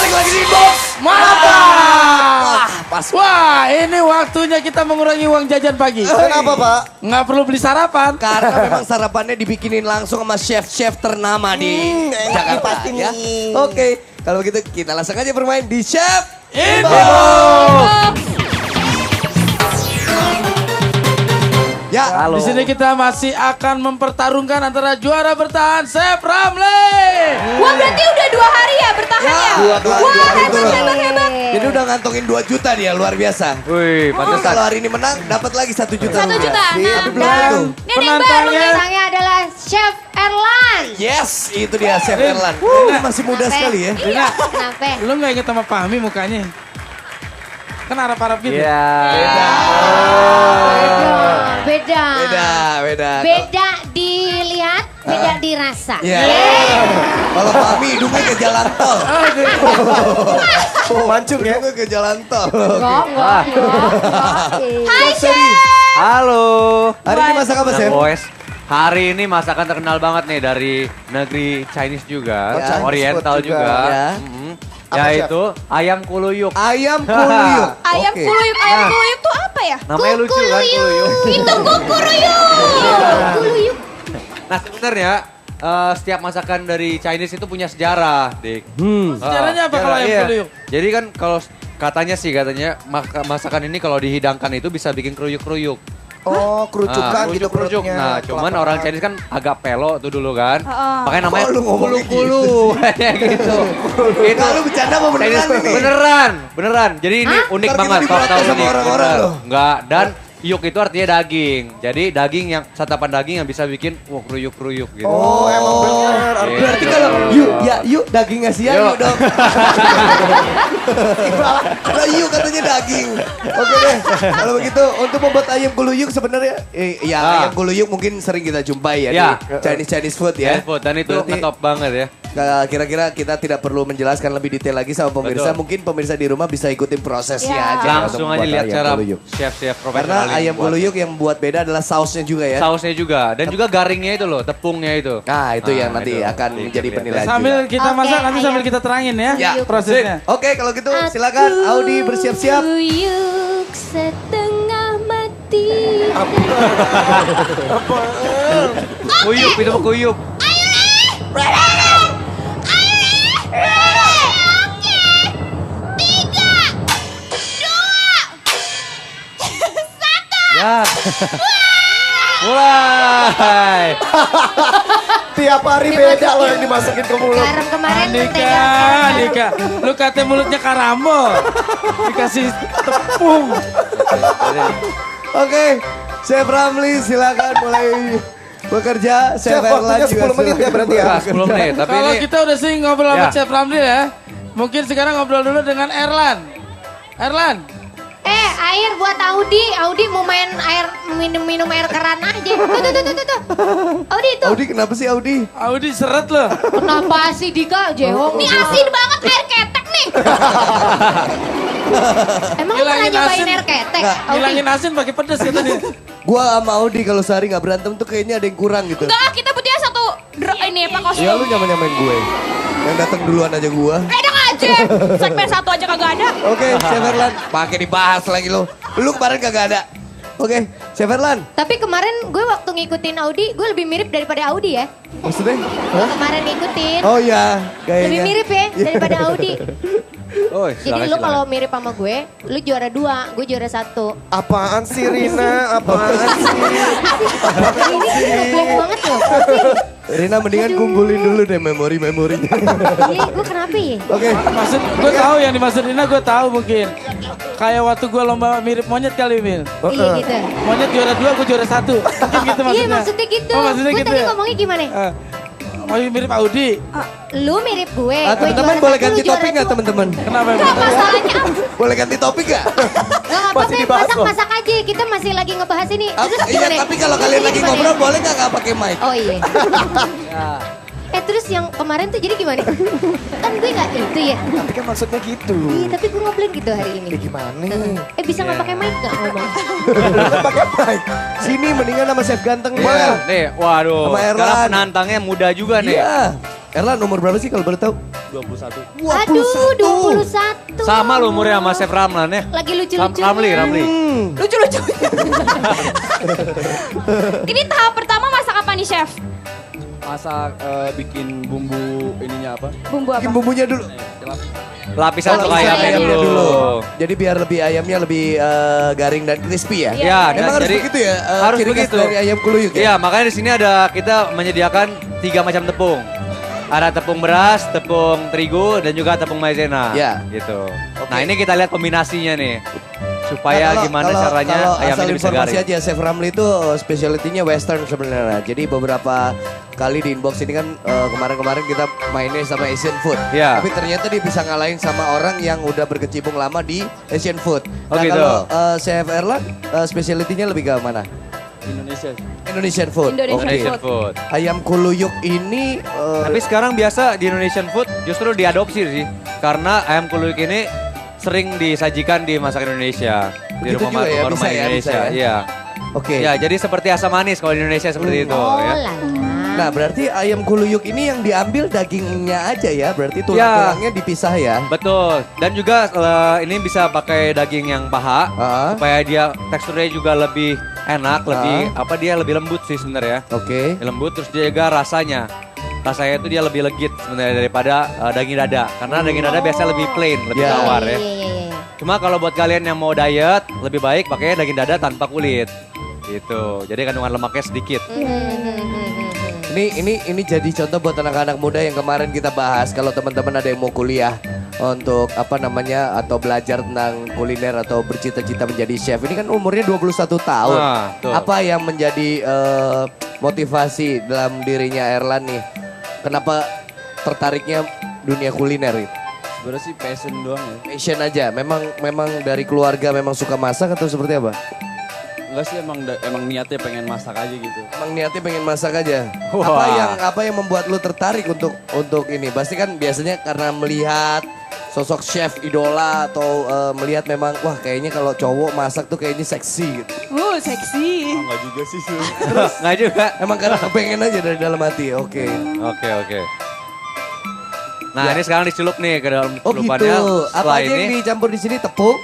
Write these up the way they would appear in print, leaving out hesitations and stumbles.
balik lagi di Box Mantap. Pas. Wah, ini waktunya kita mengurangi uang jajan pagi. Kenapa Pak? Nggak perlu beli sarapan. Karena memang sarapannya dibikinin langsung sama chef-chef ternama di Jakarta pasti ya. nih. Oke, kalau gitu kita langsung aja bermain di Chef Info. Ya, Di sini kita masih akan mempertarungkan antara juara bertahan Chef Ramli. Wah berarti udah 2 hari ya bertahannya? Ya, 2 hari. Wah hebat. Jadi udah ngantongin 2 juta dia, luar biasa. Wih, Terus pantesan. kalau hari ini menang, dapat lagi 1 juta 1 rupiah. juta. Tapi Nah, belum dan tentu. Ini yang baru penantangnya menangnya adalah Chef Erlan. Yes, itu dia Chef Erlan. Ini masih muda sekali ya. Iya, kenapa? lu nggak inget sama Fahmi mukanya? Kan harap-harap gitu. Iya. Beda. Beda. Dilihat, beda dirasa. Iya. Kalau Mami hidungnya ke jalan tol. Mancung ya. Hidungnya ke jalan tol. Enggak. Hai Chef. Halo. Hari ini masak apa, Chef? Boys. Hari ini masakan terkenal banget nih dari negeri Chinese juga, Oh, Chinese Oriental food juga. juga. Ya. Apa, Yaitu ayam kuluyuk. Ayam kuluyuk. Ayam Oke. kuluyuk, tuh apa ya? Namanya lucu kan kuluyuk. Itu kukuruyuk. Kuluyuk. Nah sebenarnya setiap masakan dari Chinese itu punya sejarah, Dik. Sejarahnya apa kalau ayam Iya. kuluyuk? Jadi kan kalau katanya masakan ini kalau dihidangkan itu bisa bikin keruyuk-keruyuk. Oh, kerucukan gitu kerucuk. perutnya. Nah, cuman orang Chinese kan agak pelo tuh dulu kan. Makanya namanya Kok lu ngomongnya kulu-kulu. Kayak gitu. Itu lu bercanda apa beneran Chinese ini? beneran. Jadi ini unik Ntar kita banget kalau tahu diprotes sama ini. orang-orang Bener. loh. Enggak, dan yuk itu artinya daging. Jadi daging yang santapan daging yang bisa bikin keruyuk-keruyuk gitu. Oh, emang bener. Iya. Berarti kalau yuk daging ngasih ya yuk dong. Lah yuk katanya daging. Oke deh. Kalau begitu untuk membuat ayam kuluyuk sebenarnya ayam kuluyuk mungkin sering kita jumpai ya Ya. di Chinese food ya. Chinese food, dan itu Berarti ngetop banget ya. kira-kira kita tidak perlu menjelaskan lebih detail lagi sama pemirsa. Betul. Mungkin pemirsa di rumah bisa ikutin prosesnya Ya. aja. Langsung untuk aja membuat lihat ayam cara kuluyuk. chef-chef Karena profesional ini ayam buat. kuluyuk yang buat beda adalah sausnya juga ya. Sausnya juga dan juga garingnya itu loh, tepungnya itu. Nah itu yang nanti itu. akan Jadi menjadi kelihatan. penilaian Sambil juga. kita Oke, masak nanti ayam. sambil kita terangin ya, Ya. prosesnya. Oke kalau gitu silakan Audi bersiap-siap. Kuyuk setengah mati. Kuyup itu mah kuyup. Ya. Mulai. Tiap hari beda loh yang dimasukin ke mulut. Garam kemarin Andika, lu katanya mulutnya karambol. Dikasih tepung. Oke Chef Ramli silakan mulai bekerja. Chef, waktunya 10 menit ya berarti ya? Nah, 10 menit, tapi Kalau ini kita udah sering ngobrol sama Ya. Chef Ramli ya, mungkin sekarang ngobrol dulu dengan Erlan. Erlan, air buat Audi. Audi mau main air minum air keran aja. Tuh. Audi itu. Audi kenapa sih Audi? Audi seret loh. Kenapa sih Dika jehong? Ini asin banget air ketek nih. Emang lu pernah nyobain air ketek? Audi? Ngilangin asin pakai pedas kata dia. Gua sama Audi kalau sehari nggak berantem tuh kayaknya ada yang kurang gitu. Enggak, kita butuhnya satu ini apa kostum. Ya lu nyamain gue. Yang datang duluan aja gua. Enak aja. Segmen 1 aja kagak ada. Oke Chef Erlan. Pakai dibahas lagi lo. Lu kemarin kagak ada. Oke Chef Erlan. Tapi kemarin gue waktu ngikutin Audi, gue lebih mirip daripada Audi ya. Maksudnya? Hah? Kemarin ngikutin. Oh iya kayaknya. Lebih mirip ya daripada Audi. Oh, Jadi lu kalau mirip sama gue, lu juara 2, gue juara 1. Apaan sih Rina? Apaan sih? Ini black banget loh. Rina mendingan kumpulin dulu deh memori-memorinya. Iya, gue kenapa ya? Oke. Maksud gue tahu yang dimaksud Rina, gue tahu mungkin. Kayak waktu gue lomba mirip monyet kali, Mil. Iya gitu. Monyet juara 2, gue juara 1. Mungkin gitu maksudnya. Iya maksudnya gitu. Oh, maksudnya Gue gitu tadi ya? ngomongnya gimana? Oh, mirip Audi. Lu mirip gue. Teman-teman boleh ganti topik nggak teman-teman? Kenapa? Enggak masalahnya. Boleh ganti topik nggak? Enggak apa-apa, masak-masak aja. Kita masih lagi ngebahas ini. Terus Iya gimana? tapi kalau kalian lagi Gimana? ngobrol boleh nggak pakai mic? Oh iya. Terus yang kemarin tuh jadi gimana? Kan gue nggak itu ya. Tapi kan maksudnya gitu. Iya tapi gue ngeblank gitu hari ini. Gimana? Bisa nggak pakai mic nggak ngomong? Pakai mic. Sini mendingan sama Chef Ganteng Iya, boleh. nih, waduh. Sama Sekarang Erlan. penantangnya muda juga nih. Iya. Erlan umur berapa sih kalau boleh tahu? 21. Aduh, 21. Sama lu umurnya sama Chef Ramlan ya. Lagi lucu-lucu. Ramli. Lucu-lucu. Ini tahap pertama masak apa nih, Chef? Masak bikin bumbu ininya apa? Bumbu apa? Bikin bumbunya dulu. Lapisan untuk Lapisan ayamnya ayamnya dulu. Jadi biar lebih ayamnya lebih garing dan crispy ya. Ya, Memang harus jadi begitu ya. harus ciri khas begitu. dari ayam kuluyuk ya. Iya, makanya di sini kita menyediakan 3 macam tepung. Ada tepung beras, tepung terigu, dan juga tepung maizena. Ya. Gitu. Nah ini kita lihat kombinasinya nih. Supaya Nah, gimana caranya kalau ayam asal ini bisa informasi garing. aja, Chef Ramli itu spesialitinya western sebenarnya. Jadi beberapa kali di inbox ini kan kemarin-kemarin kita mainnya sama Asian food. Iya. Tapi ternyata dia bisa ngalahin sama orang yang udah berkecimpung lama di Asian food. Oh, Nah gitu. kalau Chef Erlan spesialitinya lebih ke mana? Indonesia. Indonesian food. Indonesian Oke. food. Ayam kuluyuk ini Tapi sekarang biasa di Indonesian food justru diadopsi sih. Karena ayam kuluyuk ini sering disajikan di masakan Indonesia. Di Begitu juga ya, rumah bisa ya, Indonesia. bisa ya. Iya. oke. Ya, jadi seperti asam manis kalau di Indonesia seperti itu Oh ya. lala. Nah berarti ayam kuluyuk ini yang diambil dagingnya aja ya. Berarti Ya. tulang-tulangnya dipisah ya. Betul. Dan juga ini bisa pakai daging yang paha supaya dia teksturnya juga lebih enak, lebih dia lebih lembut sih sebenarnya. Oke. Lembut terus dia juga rasanya itu dia lebih legit sebenarnya daripada daging dada. Karena daging dada biasanya lebih plain, lebih Ya. tawar ya. Iya. Cuma kalau buat kalian yang mau diet, lebih baik pakai daging dada tanpa kulit. Gitu. Jadi kandungan lemaknya sedikit. Ini jadi contoh buat anak-anak muda yang kemarin kita bahas. Kalau teman-teman ada yang mau kuliah untuk atau belajar tentang kuliner atau bercita-cita menjadi chef. Ini kan umurnya 21 tahun. Nah, betul. Apa yang menjadi motivasi dalam dirinya Erlan nih? Kenapa tertariknya dunia kuliner itu? Sebenarnya sih passion doang ya. Passion aja. Memang dari keluarga memang suka masak atau seperti apa? Enggak sih emang niatnya pengen masak aja gitu. Emang niatnya pengen masak aja. Wah. Apa yang membuat lu tertarik untuk ini? Pasti kan biasanya karena melihat sosok chef idola atau melihat memang wah kayaknya kalau cowok masak tuh kayaknya seksi gitu. Seksi. Enggak juga sih. Nggak juga. Emang karena kepengen aja dari dalam hati. Oke. Oke. Nah ini sekarang dicelup nih ke dalam Oh gitu. celupannya. Apa Setelah aja yang ini, dicampur di sini? Tepung?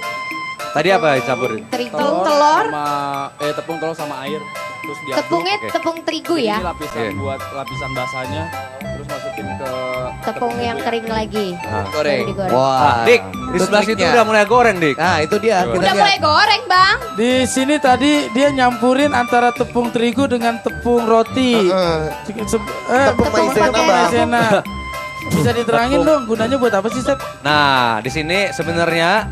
tadi apa dicampurin? Telur. Sama tepung telur sama air. Terus diaduk. Tepungnya Oke. tepung terigu Jadi ya. Ini lapisan Iya. buat lapisan basahnya. Terus masukin ke Tepung yang kering lagi. Goreng. Baru digoreng. Wah. Dik, di Itu sebelah situ triknya. udah mulai goreng, Dik. Nah itu dia. Kita Udah lihat. mulai goreng, Bang. Di sini tadi dia nyampurin antara tepung terigu dengan tepung roti. Tepung maizena, Bang. maizena. Bisa diterangin dong gunanya buat apa sih, Sep? Nah, di sini sebenarnya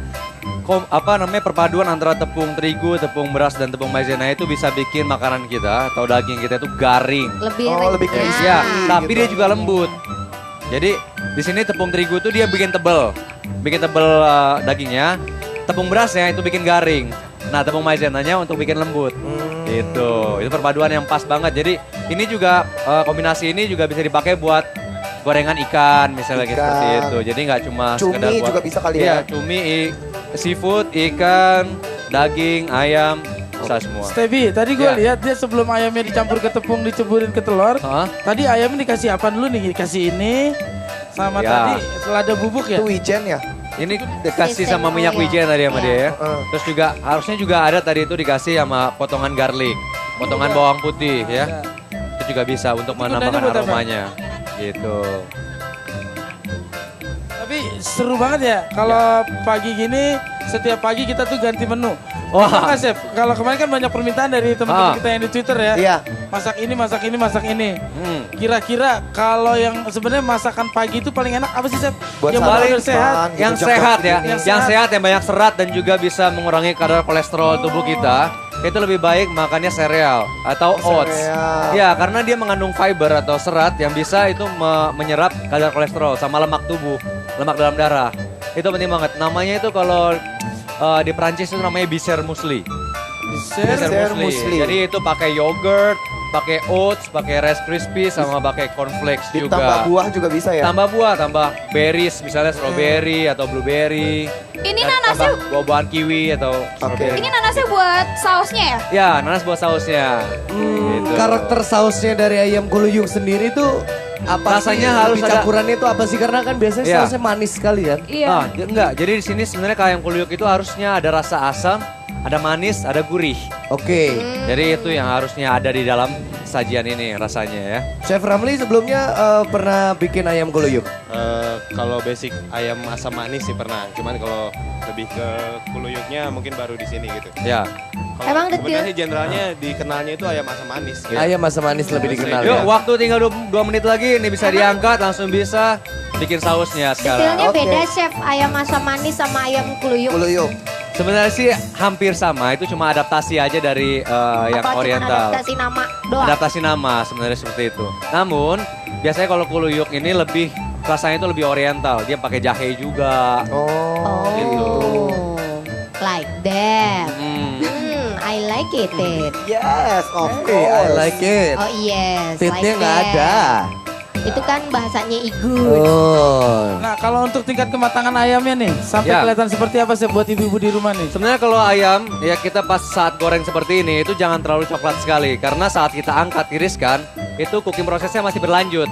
perpaduan antara tepung terigu, tepung beras dan tepung maizena itu bisa bikin makanan kita atau daging kita itu garing. Lebih lebih renyah. crispy. Ya, tapi gitu. dia juga lembut. Jadi di sini tepung terigu tuh dia bikin tebel dagingnya. Tepung berasnya itu bikin garing. Nah, tepung maizenanya untuk bikin lembut. Gitu. Itu perpaduan yang pas banget. Jadi ini juga kombinasi ini juga bisa dipakai buat gorengan ikan misalnya kayak Ikan. seperti itu. Jadi nggak cuma Cumi sekedar buat juga bisa kali ya? Iya, cumi, seafood, ikan, daging, ayam, bisa semua. Stebi, tadi gue Ya. lihat dia sebelum ayamnya dicampur ke tepung diceburin ke telur. Hah? Tadi ayamnya dikasih apa dulu nih? Dikasih ini sama Ya. tadi selada bubuk ya. Itu wijen ya? Ini dikasih Sistem sama minyak oil. wijen tadi sama Iya. dia ya. Heeh. Terus juga harusnya juga ada tadi itu dikasih sama potongan garlic, potongan bawang putih ya. Itu juga bisa untuk gunanya menambahkan buat apa? aromanya. Gitu. Tapi seru banget ya kalau pagi gini setiap pagi kita tuh ganti menu. Wah. Bisa nggak, Chef? Kalau kemarin kan banyak permintaan dari teman-teman kita yang di Twitter ya. Iya. Masak ini, masak ini, masak ini. Hmm. Kira-kira kalau yang sebenarnya masakan pagi itu paling enak apa sih, Chef? Buat yang paling benar sehat. gitu, Yang jam-jam sehat ya, segini. Yang yang sehat yang banyak serat dan juga bisa mengurangi kadar kolesterol tubuh kita. Itu lebih baik makannya sereal atau oats. Sereal. Ya, karena dia mengandung fiber atau serat yang bisa itu menyerap kadar kolesterol sama lemak tubuh, lemak dalam darah. Itu penting banget. Namanya itu kalau di Prancis itu namanya biser muesli. Biser muesli. Jadi itu pakai yogurt, pakai oats, pakai Rice Krispies sama pakai cornflakes Ditambah juga. buah juga bisa ya? Tambah buah, tambah berries misalnya strawberry atau blueberry. Ini Tambah nanasnya, buah-buahan kiwi atau strawberry. ini nanasnya buat sausnya ya? Ya, nanas buat sausnya. Gitu. Karakter sausnya dari ayam kuluyuk sendiri tuh Apa Rasanya sih, harus lebih ada- campurannya itu apa sih? Karena kan biasanya Iya. sausnya manis sekali kan. Iya. Enggak. Jadi di sini sebenarnya kalau ayam kuluyuk itu harusnya ada rasa asam, ada manis, ada gurih. Oke. Jadi itu yang harusnya ada di dalam sajian ini rasanya ya. Chef Ramli sebelumnya pernah bikin ayam kuluyuk. Kalau basic ayam asam manis sih pernah. Cuman kalau lebih ke kuluyuknya mungkin baru di sini gitu. Ya. Kalau Emang sebenarnya detail? sih generalnya dikenalnya itu ayam asam manis. Gitu. Ayam asam manis lebih dikenal Yuk, ya. waktu tinggal 2 menit lagi ini bisa diangkat langsung bisa bikin sausnya sekarang. Detailnya Oke. beda chef, ayam asam manis sama ayam kuluyuk. Kuluyuk. Sebenarnya sih hampir sama, itu cuma adaptasi aja dari yang Apa cuma oriental. adaptasi nama doang? Adaptasi nama sebenarnya seperti itu. Namun biasanya kalau kuluyuk ini lebih rasanya itu lebih oriental. Dia pakai jahe juga. Oh, Gitu. like that. Hmm. I like it. Yes, of Hey, I like it. Oh yes, Titnya like nggak that. ada. Itu kan bahasanya igun. Oh. Nah kalau untuk tingkat kematangan ayamnya nih, sampai Ya. kelihatan seperti apa sih buat ibu-ibu di rumah nih? Sebenarnya kalau ayam ya kita pas saat goreng seperti ini itu jangan terlalu coklat sekali karena saat kita angkat tiriskan itu cooking prosesnya masih berlanjut.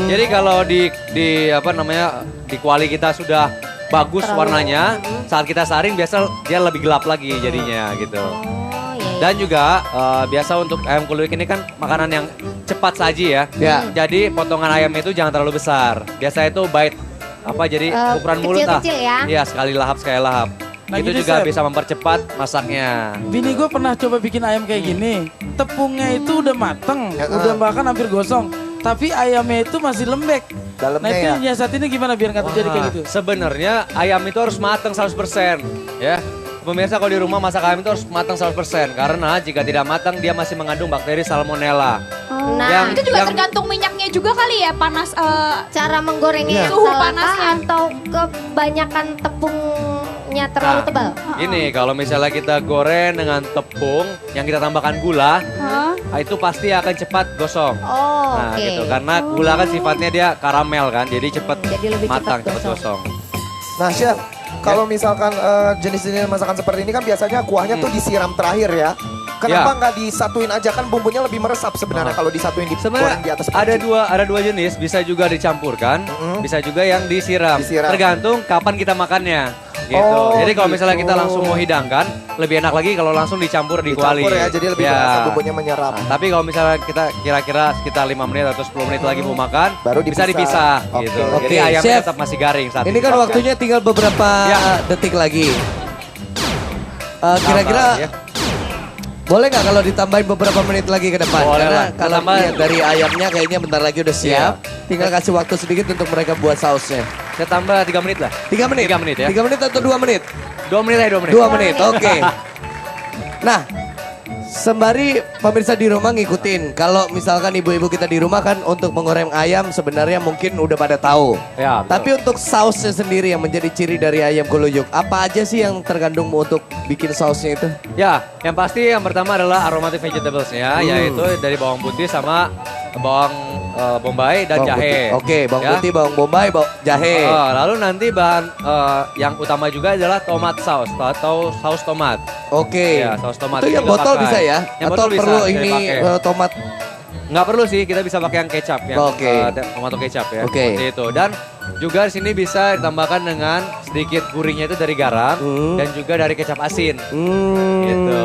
Jadi kalau di apa namanya di kuali kita sudah bagus warnanya, saat kita saring biasa dia lebih gelap lagi jadinya gitu. Oh iya. Dan juga biasa untuk ayam kuluyuk ini kan makanan yang cepat saji ya. Ya. Jadi potongan ayam itu jangan terlalu besar. Biasa itu bite apa jadi ukuran mulut lah. kecil-kecil ya? Iya, sekali lahap sekali lahap. Nah, Itu gini, juga Chef. bisa mempercepat masaknya. Bini gue pernah coba bikin ayam kayak gini. Tepungnya itu udah mateng, udah bahkan hampir gosong. Tapi ayamnya itu masih lembek. Dalamnya Nah itu ya. nyiasat ini gimana biar nggak terjadi kayak gitu? Sebenarnya ayam itu harus matang 100% ya. Pemirsa kalau di rumah masak ayam itu harus matang 100% karena jika tidak matang dia masih mengandung bakteri salmonella. Nah, Yang- Itu juga yang- tergantung minyaknya juga kali ya, panas. cara menggorengnya yang Suhu salah panasnya. atau kebanyakan tepungnya terlalu Nah, tebal? Ini kalau misalnya kita goreng dengan tepung yang kita tambahkan gula, Hah? itu pasti akan cepat gosong. Oh, Nah oke. gitu, karena gula kan sifatnya dia karamel kan, jadi cepat Jadi lebih matang, cepat cepat gosong. gosong. Nah chef, kalau misalkan jenis-jenis masakan seperti ini kan biasanya kuahnya tuh disiram terakhir ya. Kenapa nggak disatuin aja kan bumbunya lebih meresap sebenarnya kalau disatuin di goreng di atas Sebenarnya panci. ada dua jenis, bisa juga dicampurkan, bisa juga yang disiram. Disiram. Tergantung kapan kita makannya. Gitu. Oh, Jadi kalau misalnya gitu. kita langsung mau hidangkan, lebih enak lagi kalau langsung dicampur di kuali. Dicampur ya, jadi lebih Ya. berasa bumbunya menyerap. Nah, tapi kalau misalnya kita kira-kira sekitar 5 menit atau 10 menit lagi mau makan, Baru bisa dipisah. dipisah gitu. Oke. Jadi Oke, ayamnya Chef. tetap masih garing saat Ini kan dipisah. waktunya tinggal beberapa Ya. detik lagi. Kira-kira Tambah, ya. boleh nggak kalau ditambahin beberapa menit lagi ke depan? Boleh Karena lah. kalau Tambah. lihat dari ayamnya kayaknya bentar lagi udah siap. Tinggal kasih waktu sedikit untuk mereka buat sausnya. Saya tambah 3 menit lah. 3 menit? 3 menit ya. 3 menit atau 2 menit? 2 menit aja 2 menit. 2 menit, oke. Nah, sembari pemirsa di rumah ngikutin. Kalau misalkan ibu-ibu kita di rumah kan untuk menggoreng ayam sebenarnya mungkin udah pada tahu. Ya, betul. Tapi untuk sausnya sendiri yang menjadi ciri dari ayam kuluyuk, apa aja sih yang terkandung untuk bikin sausnya itu? Ya, yang pasti yang pertama adalah aromatic vegetables ya, yaitu dari bawang putih sama bawang bombay dan Bawang jahe. putih. Oke, bawang Ya. putih, bawang bombay, jahe. Lalu nanti bahan yang utama juga adalah tomat sauce atau saus tomat. Oke. Ya, saus tomat Itu yang juga botol pakai. bisa ya? Yang Atau botol bisa, perlu bisa ini dipakai. tomat? Nggak perlu sih, kita bisa pakai yang kecap yang Oke. tomato kecap ya. Oke. Seperti itu. Dan juga di sini bisa ditambahkan dengan sedikit gurihnya itu dari garam dan juga dari kecap asin. Gitu.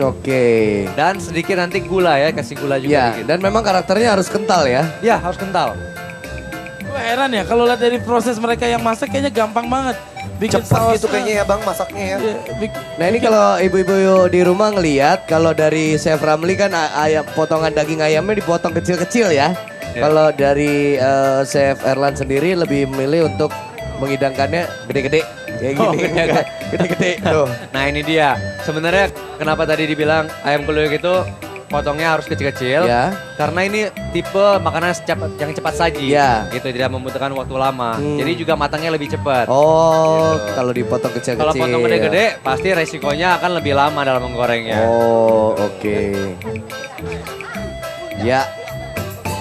Oke. Dan sedikit nanti gula ya, kasih gula juga Ya, dikit. dan memang karakternya harus kental ya. Ya, harus kental. Gue heran ya kalau lihat dari proses mereka yang masak kayaknya gampang banget. Bikin Cepat gitu sausnya. kayaknya ya bang masaknya ya. Iya, Nah ini kalau ibu-ibu di rumah ngeliat, kalau dari Chef Ramli kan ayam potongan daging ayamnya dipotong kecil-kecil ya. Kalau dari Chef Erlan sendiri lebih memilih untuk menghidangkannya gede-gede kayak Oh, gini, gede-gede. gede-gede tuh. Nah ini dia, sebenarnya kenapa tadi dibilang ayam kuluyuk itu potongnya harus kecil-kecil? Ya. Karena ini tipe makanan yang cepat saji, Ya. gitu tidak membutuhkan waktu lama. Jadi juga matangnya lebih cepat. Oh, Gitu. kalau dipotong kecil-kecil. Kalau potong gede-gede, pasti resikonya akan lebih lama dalam menggorengnya. Oh, oke. Ya.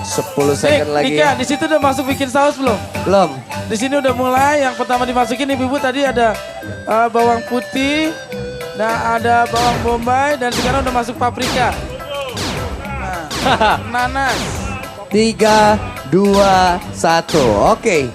10 second lagi. Nika, di situ udah masuk bikin saus belum? Belum. Di sini udah mulai. Yang pertama dimasukin ibu-ibu tadi ada bawang putih, nah ada bawang bombay dan sekarang udah masuk paprika. Nah, nanas. 3, 1. Oke.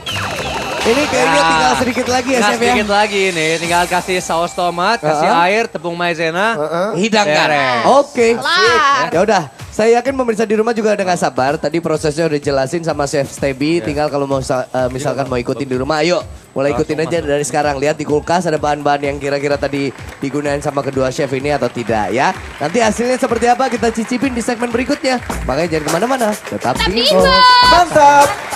Ini kayaknya tinggal sedikit lagi ya, Tinggal Chef ya. sedikit lagi nih, tinggal kasih saus tomat, kasih air, tepung maizena. Hidangkan. Beres. Oke. Lah. Ya udah, saya yakin pemirsa di rumah juga udah gak sabar. Tadi prosesnya udah jelasin sama Chef Stebi. Tinggal kalau mau misalkan mau ikutin di rumah, ayo mulai ikutin aja dari sekarang. Lihat di kulkas ada bahan-bahan yang kira-kira tadi digunain sama kedua chef ini atau tidak ya. Nanti hasilnya seperti apa kita cicipin di segmen berikutnya. Makanya jangan kemana-mana, tetap di Info. Mantap.